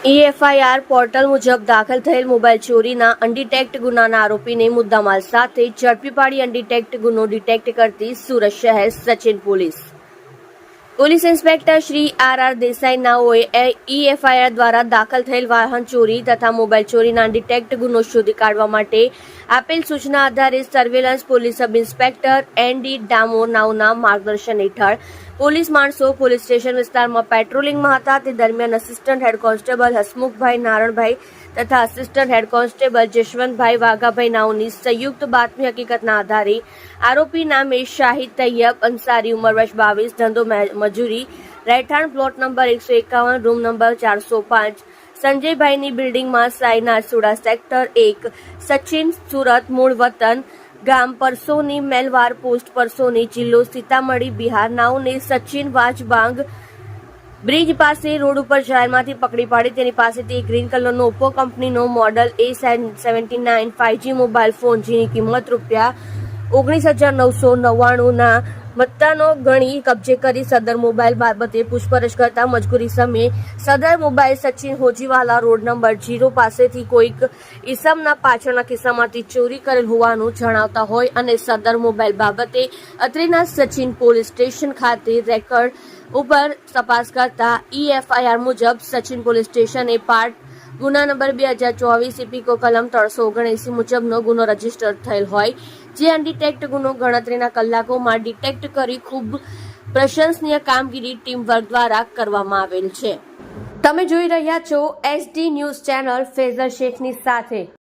FIR portal મુજબ દાખલ થયેલ મોબાઈલ ચોરીના અનડિટેક્ટ ગુનાના આરોપીને મુદ્દામાલ સાથે ઝડપી પાડી અનડિટેક્ટ ગુનો ડિટેક્ટ કરતી સુરત શહેર Sachin police inspector Shri R Desai નાઓએ એફઆઈઆર દ્વારા દાખલ થયેલ વાહન ચોરી તથા મોબાઈલ ચોરીના અનડિટેક્ટ ગુનો શોધી કાઢવા માટે આપેલ સૂચના આધારે surveillance police sub inspector ND Damor નાઓના માર્ગદર્શન હેઠળ પોલીસ માણસો પોલીસ સ્ટેશન વિસ્તારમાં પેટ્રોલિંગમાં હતા. તે દરમિયાન assistant head constable Hasmukhbhai Naranbhai તથા assistant head constable Jashvantbhai Vaghabhai નાઓની સંયુક્ત બાતમી હકીકતના આધારે આરોપી નામે શાહિદ તૈયબ અંસારી ઉંમર વર્ષ 22 ધંધો મજૂરી રહેઠાણ પ્લોટ નંબર 151 રૂમ નંબર 405 સંજયભાઈની બિલ્ડિંગમાં સાઈનાથ સુડા સેક્ટર 1 સચિન સુરત મૂળ વતન ગામ પરસોની મેલવાર પોસ્ટ પરસોની જિલ્લો સીતામઢી બિહાર નાઓને સચિન વાજબાંગ બ્રિજ પાસે રોડ ઉપર જાહેરમાંથી પકડી પાડી તેની પાસેથી એક ગ્રીન કલરનો ઓપ્પો કંપનીનો model A79 5G mobile phone જેની કિંમત ₹19,999 ના મત્તાનો ગણી કબજે કરી સદર મોબાઈલ બાબતે પૂછપરછ કરતા મજકૂરી સમયે સદર mobile Sachin Hojiwala road number 0 પાસેથી કોઈક ઈસમના પાછળના ખિસ્સામાંથી ચોરી કરેલ હોવાનું જણાવતા હોય અને સદર મોબાઈલ બાબતે અત્રેના સચિન પોલીસ સ્ટેશન ખાતે રેકર્ડ ઉપર તપાસ કરતા એફઆઈઆર મુજબ સચિન પોલીસ સ્ટેશને પાર્ટ ગુના નંબર 2024 ઇપીકો કલમ 379 મુજબનો ગુનો રજીસ્ટર થયેલ હોય જે અનડિટેક્ટ ગુનો ગણતરીના કલાકોમાં ડિટેક્ટ કરી ખૂબ પ્રશંસનીય કામગીરી ટીમ વર્ક દ્વારા કરવામાં આવેલ છે. તમે જોઈ રહ્યા છો SD ન્યૂઝ ચેનલ ફેઝર શેખની સાથે.